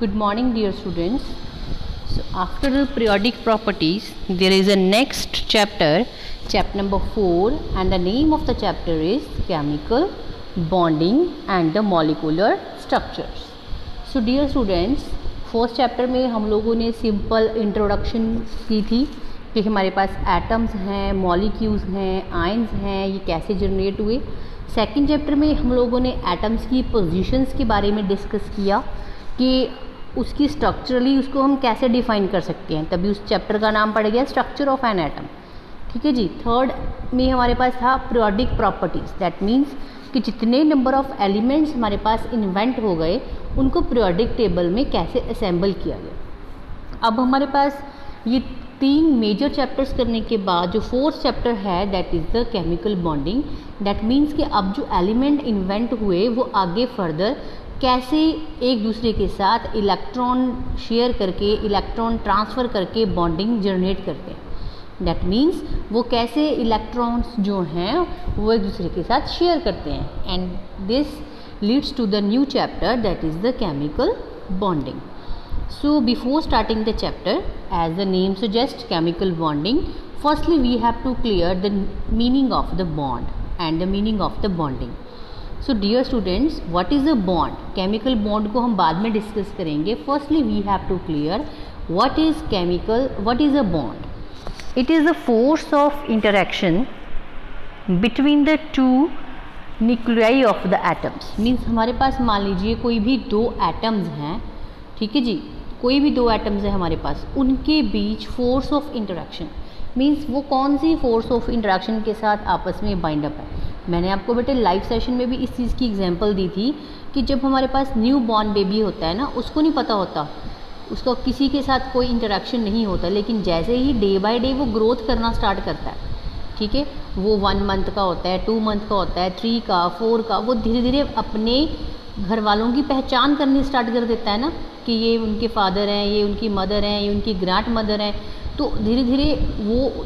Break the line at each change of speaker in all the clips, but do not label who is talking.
Good morning, dear students. So after the periodic properties, there is a next chapter, chapter number 4, and the name of the chapter is chemical bonding and the molecular structures. So dear students, first chapter में हम लोगों ने simple introduction की थी कि हमारे पास atoms हैं, molecules हैं, आयंस हैं, ये कैसे जनरेट हुए। सेकंड चैप्टर में हम लोगों ने एटम्स की पोजीशंस के बारे में डिस्कस किया कि उसकी स्ट्रक्चरली उसको हम कैसे डिफाइन कर सकते हैं, तभी उस चैप्टर का नाम पड़ गया स्ट्रक्चर ऑफ एन एटम। ठीक है जी। थर्ड में हमारे पास था पीरियोडिक प्रॉपर्टीज़, दैट मीन्स कि जितने नंबर ऑफ एलिमेंट्स हमारे पास इन्वेंट हो गए उनको पीरियोडिक टेबल में कैसे असेंबल किया गया। अब हमारे पास ये 3 मेजर चैप्टर्स करने के बाद जो फोर्थ चैप्टर है that is the chemical bonding. That means कि अब जो एलिमेंट इन्वेंट हुए वो आगे फर्दर कैसे एक दूसरे के साथ इलेक्ट्रॉन शेयर करके, इलेक्ट्रॉन ट्रांसफ़र करके बॉन्डिंग जनरेट करते हैं। दैट मीन्स वो कैसे इलेक्ट्रॉन्स जो हैं वो एक दूसरे के साथ शेयर करते हैं। And this leads to the new chapter that is the chemical bonding. So before starting the chapter, as the name suggests, chemical bonding, firstly we have to clear the meaning of the bond and the meaning of the bonding. So dear students, what is a bond? Chemical bond को हम बाद में discuss करेंगे। Firstly we have to clear what is a bond. It is a force of interaction between the two nuclei of the atoms. Means हमारे पास मान लीजिए कोई भी 2 एटम्स हैं, ठीक है जी, कोई भी 2 एटम्स है हमारे पास, उनके बीच फोर्स ऑफ इंटरेक्शन। मींस वो कौन सी फोर्स ऑफ इंटरेक्शन के साथ आपस में बाइंड अप है। मैंने आपको बेटे लाइव सेशन में भी इस चीज़ की एग्जांपल दी थी कि जब हमारे पास न्यू बॉर्न बेबी होता है ना, उसको नहीं पता होता, उसका किसी के साथ कोई इंटरेक्शन नहीं होता, लेकिन जैसे ही डे बाय डे वो ग्रोथ करना स्टार्ट करता है, ठीक है, वो 1 मंथ का होता है, 2 मंथ का होता है, 3 का, 4 का, वो धीरे धीरे अपने घर वालों की पहचान करनी स्टार्ट कर देता है ना कि ये उनके फादर हैं, ये उनकी मदर हैं, ये उनकी ग्रैंड मदर हैं। तो धीरे धीरे वो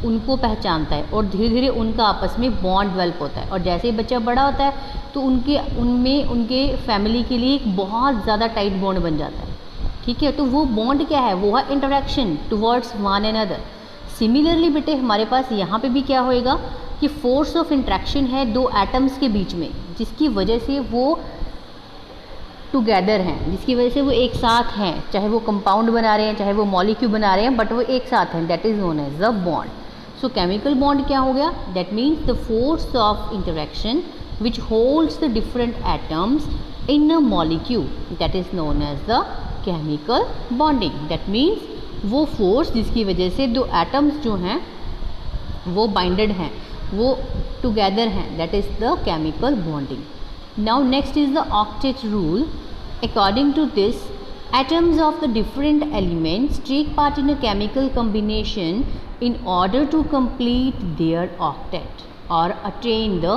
उनको पहचानता है और धीरे धीरे उनका आपस में बॉन्ड डेवलप होता है। और जैसे ही बच्चा बड़ा होता है तो उनके फैमिली के लिए एक बहुत ज़्यादा टाइट बॉन्ड बन जाता है। ठीक है, तो वो बॉन्ड क्या है, वो है interaction towards one and other. Similarly बेटे हमारे पास यहाँ पे भी क्या होएगा कि फोर्स ऑफ इंट्रैक्शन है 2 एटम्स के बीच में, जिसकी वजह से वो टुगेदर हैं, जिसकी वजह से वो एक साथ हैं, चाहे वो कंपाउंड बना रहे हैं, चाहे वो मॉलिक्यूल बना रहे हैं, बट वो एक साथ हैं। That is known as the bond. So chemical bond क्या हो गया, that means the force of interaction which holds the different atoms in a molecule, that is known as the chemical bonding. That means वो force जिसकी वजह से 2 atoms जो हैं वो बाइंडेड हैं, वो टुगेदर हैं, that is the chemical bonding. Now next is the octet rule. According to this, atoms of the different elements take part in a chemical combination in order to complete their octet or attain the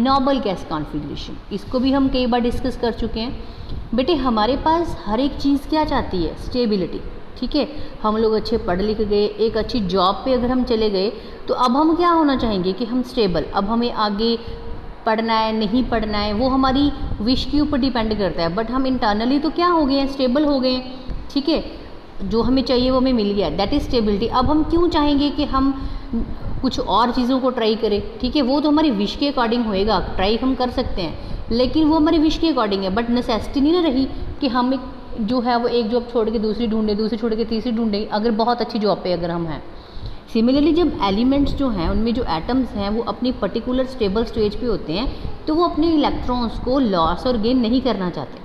noble gas configuration. इसको भी हम कई बार discuss कर चुके हैं। बेटे हमारे पास हर एक चीज़ क्या चाहती है, स्टेबिलिटी। ठीक है, हम लोग अच्छे पढ़ लिख गए, एक अच्छी जॉब पे अगर हम चले गए तो अब हम क्या होना चाहेंगे कि हम स्टेबल, अब हमें आगे पढ़ना है नहीं पढ़ना है वो हमारी विश के ऊपर डिपेंड करता है। बट हम इंटरनली तो क्या हो गए हैं, स्टेबल हो गए हैं। ठीक है, जो हमें चाहिए वो हमें मिल गया, दैट इज़ स्टेबिलिटी। अब हम क्यों चाहेंगे कि हम कुछ और चीज़ों को ट्राई करें। ठीक है, वो तो हमारी विश के अकॉर्डिंग होएगा, ट्राई हम कर सकते हैं, लेकिन वो हमारी विश के अकॉर्डिंग है। बट नेसेसिटी नहीं ना रही कि हम जो है वो एक जॉब छोड़ के दूसरी ढूंढें, दूसरी छोड़ के तीसरी ढूंढें, अगर बहुत अच्छी जॉब पे अगर हम हैं। सिमिलरली जब एलिमेंट्स जो हैं उनमें जो एटम्स हैं वो अपनी पर्टिकुलर स्टेबल स्टेज पे होते हैं तो वो अपने इलेक्ट्रॉन्स को लॉस और गेन नहीं करना चाहते।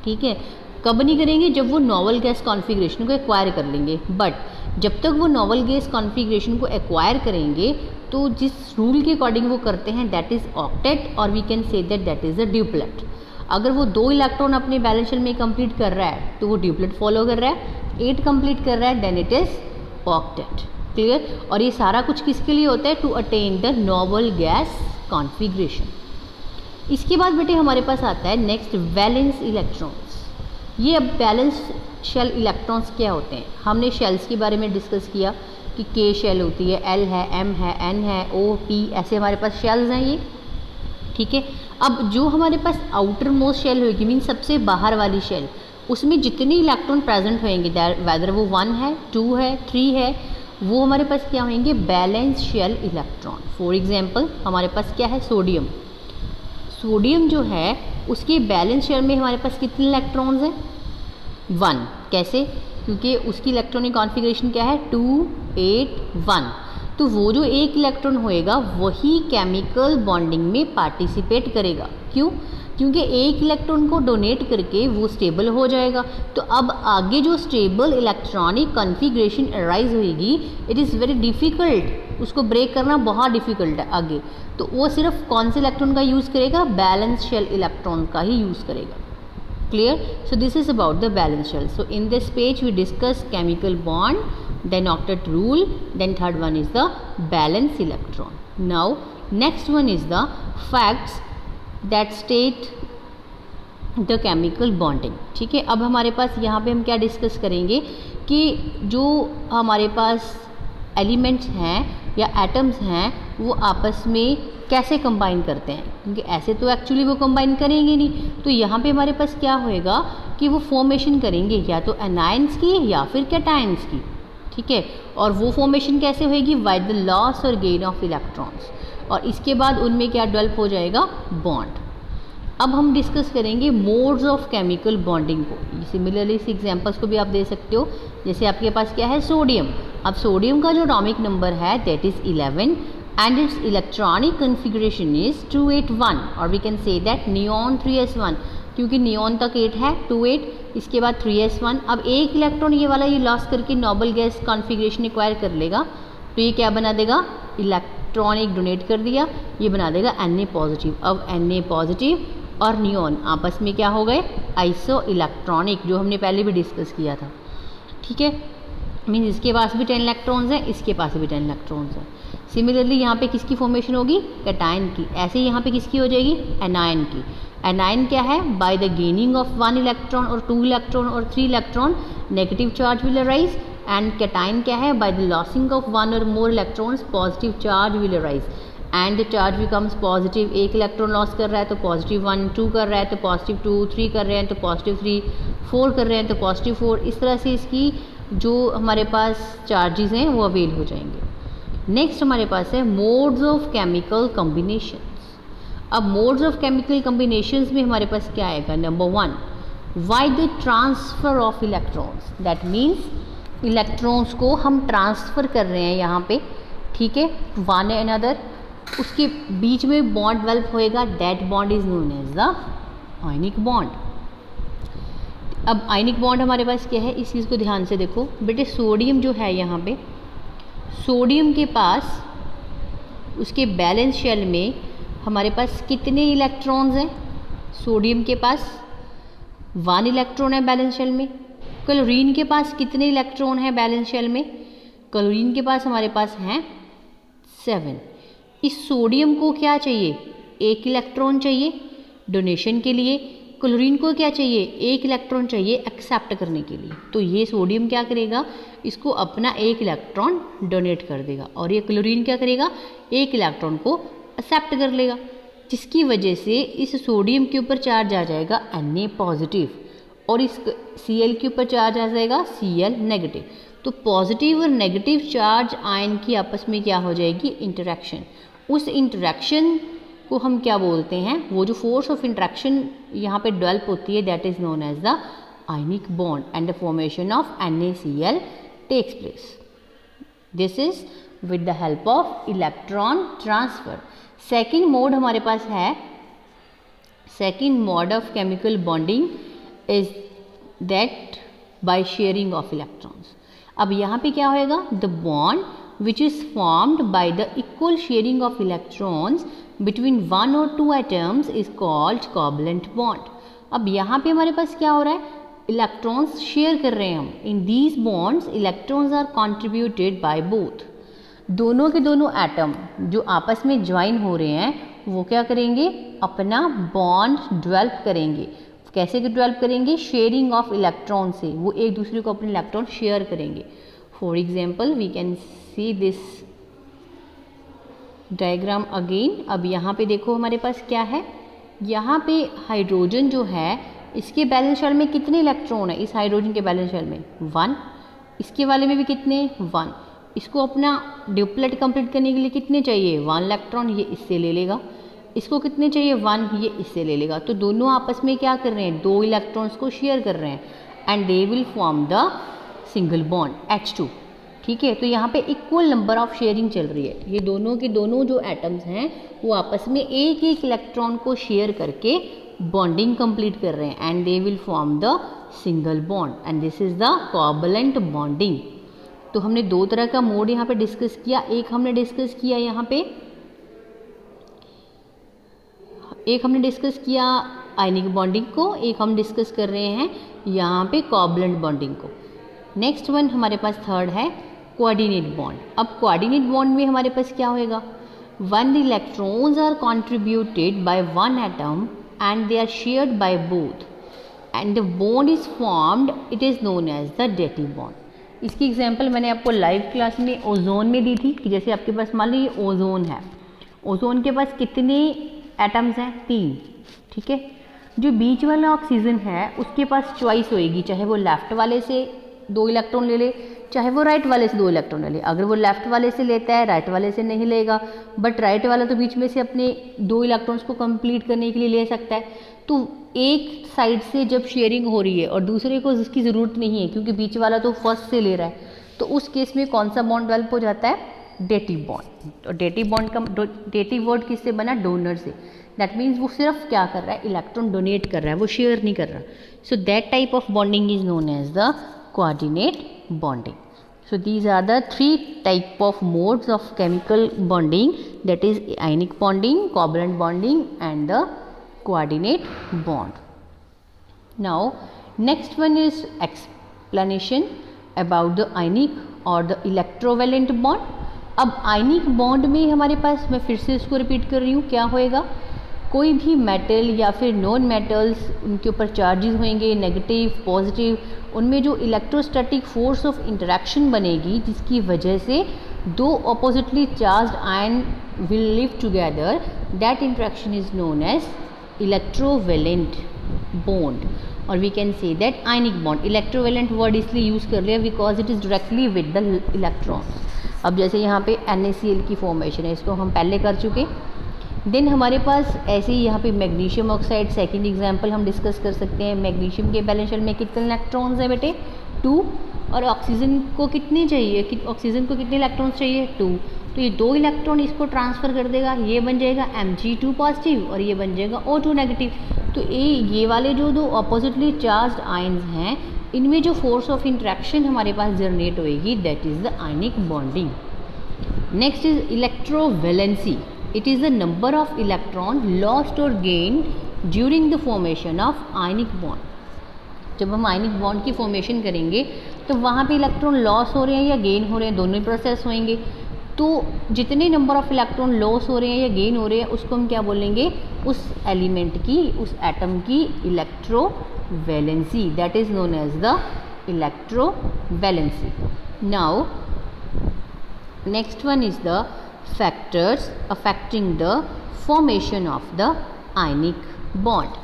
ठीक है, कब नहीं करेंगे, जब वो नॉवल गैस कॉन्फ़िगरेशन को एक्वायर कर लेंगे। बट जब तक वो नॉवल गैस कॉन्फ़िगरेशन को एक्वायर करेंगे तो जिस रूल के अकॉर्डिंग वो करते हैं दैट इज़ ऑक्टेट, और we can say that is a duplet. अगर वो 2 इलेक्ट्रॉन अपने बैलेंस शेल में कंप्लीट कर रहा है तो वो ड्यूप्लेट फॉलो कर रहा है, 8 कंप्लीट कर रहा है then it is octet. Clear, और ये सारा कुछ किसके लिए होता है, to attain the noble gas configuration. इसके बाद बेटे हमारे पास आता है नेक्स्ट वैलेंस इलेक्ट्रॉन्स। ये अब बैलेंस शेल इलेक्ट्रॉन्स क्या होते हैं, हमने शेल्स के बारे में डिस्कस किया कि K शेल होती है, L है, M है, N है, O, P, ऐसे हमारे पास शेल्स हैं ये। ठीक है, अब जो हमारे पास आउटर मोस्ट शेल होगी मीन सबसे बाहर वाली शेल, उसमें जितने इलेक्ट्रॉन प्रेजेंट होंगे, वेदर वो 1 है, 2 है, 3 है, वो हमारे पास क्या होंगे, valence shell electron. For example हमारे पास क्या है, सोडियम। सोडियम जो है उसके बैलेंस शेल में हमारे पास कितने इलेक्ट्रॉन्स हैं, 1। कैसे, क्योंकि उसकी इलेक्ट्रॉनिक कॉन्फ़िगरेशन क्या है, 2 8 1। तो वो जो एक इलेक्ट्रॉन होएगा वही केमिकल बॉन्डिंग में पार्टिसिपेट करेगा। क्यों, क्योंकि एक इलेक्ट्रॉन को डोनेट करके वो स्टेबल हो जाएगा। तो अब आगे जो स्टेबल इलेक्ट्रॉनिक कॉन्फ़िगरेशन अराइज होगी, इट इज़ वेरी डिफ़िकल्ट, उसको ब्रेक करना बहुत डिफ़िकल्ट है आगे। तो वो सिर्फ कौन से इलेक्ट्रॉन का यूज़ करेगा, बैलेंस शेल इलेक्ट्रॉन का ही यूज़ करेगा। Clear? So this is about the valence shell. So in this page we discuss chemical bond, then octet rule, then third one is the valence electron. Now next one is the facts that state the chemical bonding. ठीक है, अब हमारे पास यहाँ पे हम क्या discuss करेंगे कि जो हमारे पास एलिमेंट्स हैं या एटम्स हैं वो आपस में कैसे कंबाइन करते हैं, क्योंकि ऐसे तो एक्चुअली वो कंबाइन करेंगे नहीं। तो यहाँ पे हमारे पास क्या होएगा कि वो फॉर्मेशन करेंगे या तो एनायंस की या फिर कैटायंस की। ठीक है, और वो फॉर्मेशन कैसे होएगी, बाय द लॉस और गेन ऑफ इलेक्ट्रॉन्स, और इसके बाद उनमें क्या डेवलप हो जाएगा, बॉन्ड। अब हम डिस्कस करेंगे मोड्स ऑफ केमिकल बॉन्डिंग को। सिमिलरली इस एग्जांपल्स को भी आप दे सकते हो। जैसे आपके पास क्या है, सोडियम। अब सोडियम का जो एटॉमिक नंबर है that is 11 and its electronic configuration is 281, और we can say that neon 3s1, क्योंकि नियॉन तक 8 है, 28, इसके बाद 3s1। अब एक इलेक्ट्रॉन ये वाला ये लॉस करके नोबल गैस कॉन्फ़िगरेशन एक्वायर कर लेगा, तो ये क्या बना देगा, इलेक्ट्रॉनिक डोनेट कर दिया, ये बना देगा Na पॉजिटिव। अब Na पॉजिटिव और नियॉन आपस में क्या हो गए, आइसो इलेक्ट्रॉनिक, जो हमने पहले भी डिस्कस किया था। ठीक है, मीन्स इसके पास भी 10 इलेक्ट्रॉन्स हैं, इसके पास भी 10 इलेक्ट्रॉन्स हैं। सिमिलरली यहाँ पे किसकी फॉर्मेशन होगी, कैटायन की। ऐसे ही यहाँ पे किसकी हो जाएगी, एनायन की। एनायन क्या है, by the gaining of 1 electron और 2 इलेक्ट्रॉन और 3 electron negative charge will arise, and cation क्या है, बाय द लॉसिंग ऑफ 1 और मोर electrons positive charge will arise, and the charge becomes positive. एक इलेक्ट्रॉन लॉस कर रहा है तो पॉजिटिव 1, 2 कर रहा है तो पॉजिटिव 2, 3 कर रहे हैं तो पॉजिटिव 3, 4 कर रहे हैं तो पॉजिटिव 4। इस तरह से इसकी जो हमारे पास चार्जेस हैं वो अवेल हो जाएंगे। नेक्स्ट हमारे पास है मोड्स ऑफ केमिकल कॉम्बिनेशंस। अब मोड्स ऑफ केमिकल कॉम्बिनेशंस में हमारे पास क्या आएगा, number 1, why the transfer of electrons, that means electrons को हम ट्रांसफ़र कर रहे हैं यहाँ पे। ठीक है, वन एंड अदर, उसके बीच में बॉन्ड डेवलप होएगा, that bond is known as the ionic bond. अब आयनिक बॉन्ड हमारे पास क्या है, इस चीज़ को ध्यान से देखो बेटे। सोडियम जो है यहाँ पे, सोडियम के पास उसके बैलेंस शेल में हमारे पास कितने इलेक्ट्रॉन्स हैं, सोडियम के पास 1 इलेक्ट्रॉन है बैलेंस शेल में। क्लोरीन के पास कितने इलेक्ट्रॉन है बैलेंस शेल में, क्लोरीन के पास हमारे पास हैं 7। इस सोडियम को क्या चाहिए, 1 इलेक्ट्रॉन चाहिए डोनेशन के लिए, क्लोरीन को क्या चाहिए, 1 इलेक्ट्रॉन चाहिए एक्सेप्ट करने के लिए। तो ये सोडियम क्या करेगा, इसको अपना 1 इलेक्ट्रॉन डोनेट कर देगा, और ये क्लोरीन क्या करेगा, 1 इलेक्ट्रॉन को एक्सेप्ट कर लेगा, जिसकी वजह से इस सोडियम के ऊपर चार्ज आ जाएगा Na पॉजिटिव, और इस Cl के ऊपर चार्ज आ जाएगा Cl नेगेटिव। तो पॉजिटिव और नेगेटिव चार्ज आयन की आपस में क्या हो जाएगी, इंटरेक्शन। उस इंटरेक्शन को हम क्या बोलते हैं, वो जो फोर्स ऑफ इंटरेक्शन यहाँ पे डेवलप होती है, that is known as the ionic bond, and the formation of NaCl takes place. This is with the help of electron transfer. Second mode हमारे पास है, second mode of chemical bonding is that by sharing of electrons. अब यहाँ पे क्या होएगा, the bond which is formed by the equal sharing of electrons between 1 or 2 atoms is called covalent bond। अब यहाँ पे हमारे पास क्या हो रहा है, इलेक्ट्रॉन्स शेयर कर रहे हैं हम। In these bonds electrons are contributed by both. दोनों के दोनों एटम जो आपस में ज्वाइन हो रहे हैं वो क्या करेंगे, अपना बॉन्ड डेवलप करेंगे। कैसे डेवलप करेंगे, शेयरिंग ऑफ इलेक्ट्रॉन से, वो एक दूसरे को अपने इलेक्ट्रॉन शेयर करेंगे। For example we can see this diagram again. अब यहाँ पे देखो हमारे पास क्या है, यहाँ पे हाइड्रोजन जो है इसके बैलेंस शेल में कितने इलेक्ट्रॉन है? इस हाइड्रोजन के बैलेंस शेल में 1, इसके वाले में भी कितने? 1। इसको अपना ड्यूप्लेट कंप्लीट करने के लिए कितने चाहिए? 1 इलेक्ट्रॉन, ये इससे ले लेगा। इसको कितने चाहिए? 1, ये इससे ले लेगा। तो दोनों आपस में क्या कर रहे हैं? 2 इलेक्ट्रॉन्स को शेयर कर रहे हैं and they will form the single bond H2। ठीक है, तो यहाँ पे इक्वल नंबर ऑफ शेयरिंग चल रही है। ये दोनों के दोनों जो एटम्स हैं वो आपस में एक एक इलेक्ट्रॉन को शेयर करके बॉन्डिंग कंप्लीट कर रहे हैं and they will form the single bond and this is the covalent bonding. तो हमने 2 तरह का मोड यहाँ पे डिस्कस किया। एक हमने डिस्कस किया यहाँ पे, एक हमने डिस्कस किया आयनिक बॉन्डिंग को, एक हम डिस्कस कर रहे हैं यहाँ पे कोवैलेंट बॉन्डिंग को। नेक्स्ट वन हमारे पास थर्ड है कोऑर्डिनेट बॉन्ड। अब कोऑर्डिनेट बॉन्ड में हमारे पास क्या होएगा? One electrons are contributed by one atom and they are shared by both and the bond is formed, it is known as the dative bond. इसकी एग्जांपल मैंने आपको लाइव क्लास में ओजोन में दी थी कि जैसे आपके पास मान लीजिए ओजोन है, ओजोन के पास कितने एटम्स हैं? 3। ठीक है, जो बीच वाला ऑक्सीजन है उसके पास चॉइस होएगी, चाहे वो लेफ्ट वाले से 2 इलेक्ट्रॉन ले ले, चाहे वो राइट वाले से 2 इलेक्ट्रॉन ले ले। अगर वो लेफ्ट वाले से लेता है राइट वाले से नहीं लेगा, बट राइट वाला तो बीच में से अपने 2 इलेक्ट्रॉन्स को कंप्लीट करने के लिए ले सकता है। तो एक साइड से जब शेयरिंग हो रही है और दूसरे को इसकी ज़रूरत नहीं है क्योंकि बीच वाला तो फर्स्ट से ले रहा है, तो उस केस में कौन सा बॉन्ड डेवलप हो जाता है? Dative bond. और डेटिव बॉन्ड का डेटिव वर्ड किससे बना? डोनर से। दैट मीन्स वो सिर्फ क्या कर रहा है? इलेक्ट्रॉन डोनेट कर रहा है, वो शेयर नहीं कर रहा। So that type of bonding is known as the coordinate bonding. So these are the 3 type of modes of chemical bonding, that is ionic bonding, covalent bonding and the coordinate bond. Now next one is explanation about the ionic or the electrovalent bond. अब ionic bond में हमारे पास, मैं फिर से इसको repeat कर रही हूँ, क्या होएगा? कोई भी मेटल या फिर नॉन मेटल्स, उनके ऊपर चार्जेस होंगे नेगेटिव पॉजिटिव, उनमें जो इलेक्ट्रोस्टैटिक फोर्स ऑफ इंटरेक्शन बनेगी जिसकी वजह से 2 oppositely charged ion will live together, that interaction is known as electrovalent bond और we can say that ionic bond. Electrovalent word इसलिए यूज़ कर रहे हैं because it is directly with the electron. अब जैसे यहाँ पे NaCl की फॉर्मेशन है, इसको हम पहले कर चुके। देन हमारे पास ऐसे ही यहाँ पे मैग्नीशियम ऑक्साइड, सेकंड एग्जांपल हम डिस्कस कर सकते हैं। मैग्नीशियम के बैलेंस शेल में कितने इलेक्ट्रॉन्स हैं बेटे? 2। और ऑक्सीजन को कितने चाहिए? ऑक्सीजन को कितने इलेक्ट्रॉन्स चाहिए? 2। तो ये 2 इलेक्ट्रॉन इसको ट्रांसफ़र कर देगा, ये बन जाएगा Mg2 पॉजिटिव और ये बन जाएगा O2 नेगेटिव। तो ये वाले जो 2 ऑपोजिटली चार्ज्ड आयन्स हैं, इनमें जो फोर्स ऑफ इंट्रैक्शन हमारे पास जनरेट होएगी, that is the ionic bonding. Next is electrovalency. It is the number of electron lost or gained during the formation of ionic bond. जब हम आयनिक बॉन्ड की formation करेंगे तो वहाँ पे इलेक्ट्रॉन लॉस हो रहे हैं या गेन हो रहे हैं, दोनों ही प्रोसेस होंगे। तो जितने नंबर ऑफ इलेक्ट्रॉन लॉस हो रहे हैं या गेन हो रहे हैं उसको हम क्या बोलेंगे? उस एलिमेंट की, उस एटम की electrovalency, that is known as the electrovalency. Now next one is the factors affecting the formation of the ionic bond.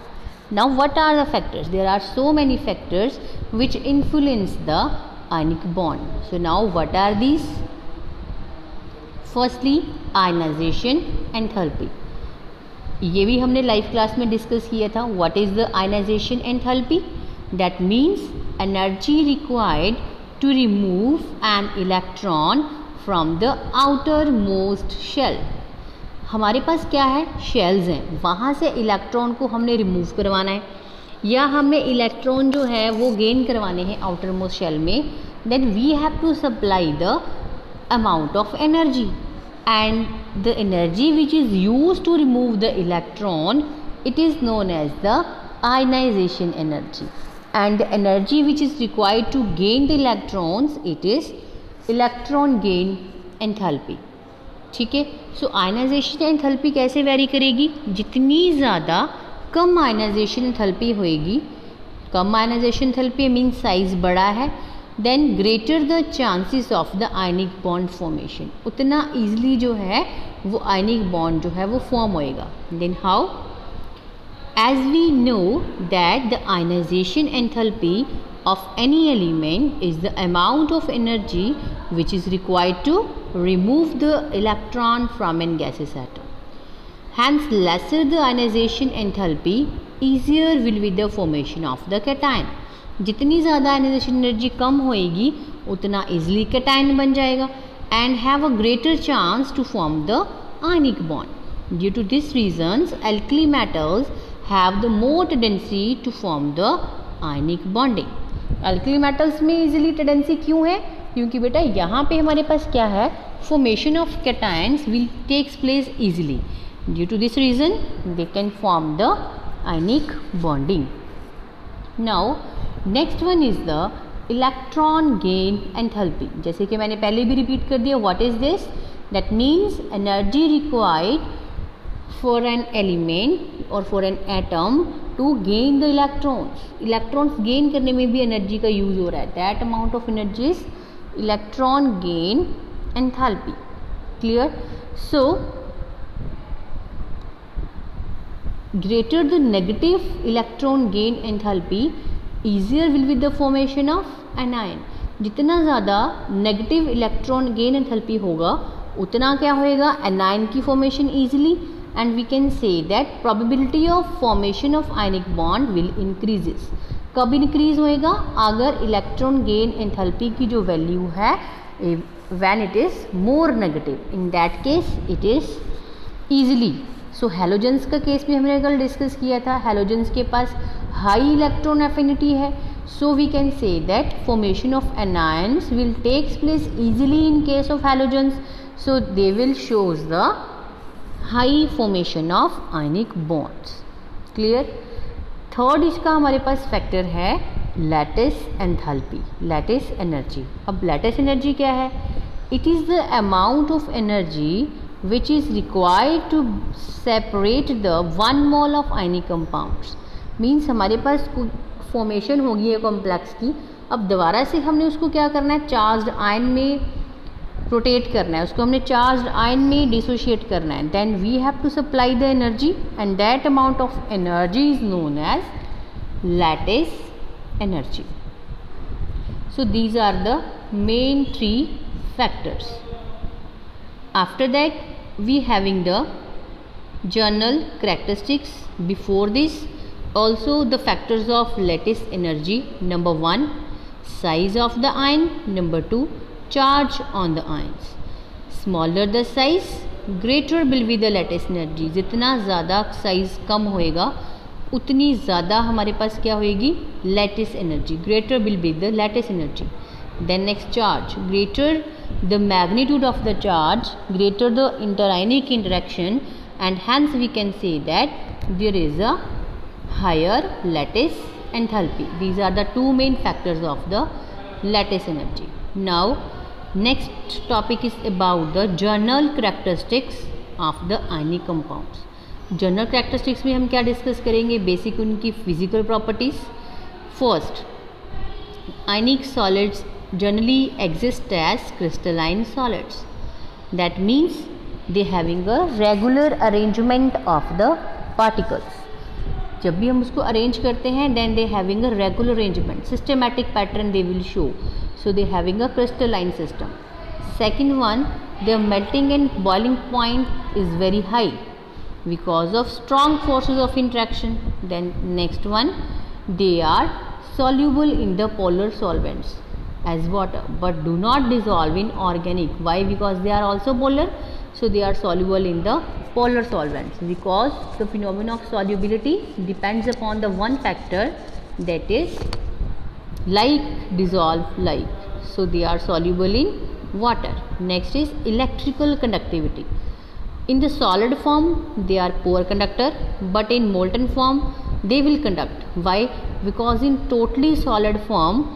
Now what are the factors? There are so many factors which influence the ionic bond. So now what are these? Firstly, ionization enthalpy. ये भी हमने live class में discuss किया था. What is the ionization enthalpy? That means energy required to remove an electron from the outermost shell. हमारे पास क्या है? शेल्स हैं, वहाँ से इलेक्ट्रॉन को हमने रिमूव करवाना है या हमें इलेक्ट्रॉन जो है वो गेन करवाने हैं आउटर मोस्ट शेल में। Then we have to supply the amount of energy and the energy which is use to remove the electron, it is known as the ionization energy and the energy which is required to gain the electrons, it is electron gain enthalpy. ठीक है, so ionization enthalpy कैसे vary करेगी? जितनी ज़्यादा कम ionization enthalpy होएगी, कम ionization enthalpy mean size बड़ा है, then greater the chances of the ionic bond formation, उतना ईजिली जो है वो आयनिक बॉन्ड जो है वो फॉर्म होएगा। Then how? As we know that the ionization enthalpy of any element is the amount of energy which is required to remove the electron from an gaseous atom. Hence, lesser the ionization enthalpy, easier will be the formation of the cation. जितनी ज़्यादा ionization energy कम होएगी उतना easily cation बन जाएगा and have a greater chance to form the ionic bond. Due to this reasons, alkali metals have the more tendency to form the ionic bonding. Alkali metals में easily tendency क्यों है? क्योंकि बेटा यहाँ पे हमारे पास क्या है, formation of cations will takes place easily. Due to this reason, they can form the ionic bonding. Now, next one is the electron gain enthalpy. जैसे कि मैंने पहले भी रिपीट कर दिया, what is this? That means energy required for an element और for an atom to gain the electrons. Electrons gain करने में भी एनर्जी का यूज हो रहा है. That amount of energy is electron gain enthalpy. Clear? So greater the negative electron gain enthalpy, easier will be the formation of anion. जितना ज़्यादा negative electron gain enthalpy होगा उतना क्या होएगा, एनायन की formation easily. And we can say that probability of formation of ionic bond will increases. कब increase होएगा? अगर इलेक्ट्रॉन गेन एंथैल्पी की जो वैल्यू है when it is more negative, in that case it is easily. So halogens का केस भी हमने कल डिस्कस किया था. हैलोजेंस के पास हाई इलेक्ट्रॉन एफिनिटी है. So we can say that formation of anions will takes place easily in case of halogens. So they will shows the high formation of ionic bonds. Clear? Third इसका हमारे पास factor है lattice enthalpy, lattice energy. अब lattice energy क्या है? It is the amount of energy which is required to separate the 1 mole of ionic compounds. Means हमारे पास formation होगी है कॉम्प्लेक्स की. अब दोबारा से हमने उसको क्या करना है, चार्ज्ड आयन में रोटेट करना है, उसको हमने चार्ज्ड आयन में डिसोशिएट करना है. Then we have to supply the energy and that amount of energy is known as lattice energy. So these are the main 3 factors. After that, we having the general characteristics. Before this, also the factors of lattice energy. Number 1, size of the ion. Number 2, charge on the ions. Smaller the size, greater will be the lattice energy. जितना ज़्यादा size कम होएगा उतनी ज़्यादा हमारे पास क्या होएगी, lattice energy. Greater will be the lattice energy. Then next, charge. Greater the magnitude of the charge, greater the interionic interaction, and hence we can say that there is a higher lattice enthalpy. These are the 2 main factors of the lattice energy. Now next topic is about the general characteristics of the ionic compounds. General characteristics में हम क्या discuss करेंगे? Basic उनकी physical properties. First, ionic solids generally exist as crystalline solids. That means they having a regular arrangement of the particles. जब भी हम उसको arrange करते हैं then they having a regular arrangement, systematic pattern they will show. So they having a crystalline system. Second one, their melting and boiling point is very high because of strong forces of interaction. Then next one, they are soluble in the polar solvents as water but do not dissolve in organic. Why? Because they are also polar, so they are soluble in the polar solvents. Because the phenomenon of solubility depends upon the one factor, that is like dissolve like, so they are soluble in water. Next is electrical conductivity. In the solid form they are poor conductor, but in molten form they will conduct. Why? Because in totally solid form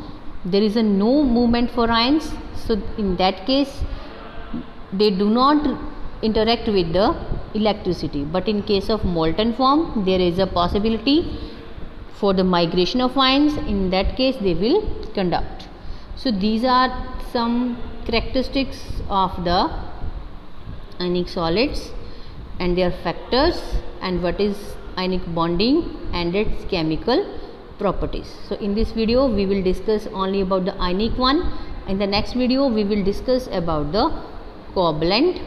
there is a no movement for ions, so in that case they do not interact with the electricity. But in case of molten form there is a possibility for the migration of ions, in that case they will conduct. So these are some characteristics of the ionic solids and their factors and what is ionic bonding and its chemical properties. So in this video we will discuss only about the ionic one. In the next video we will discuss about the covalent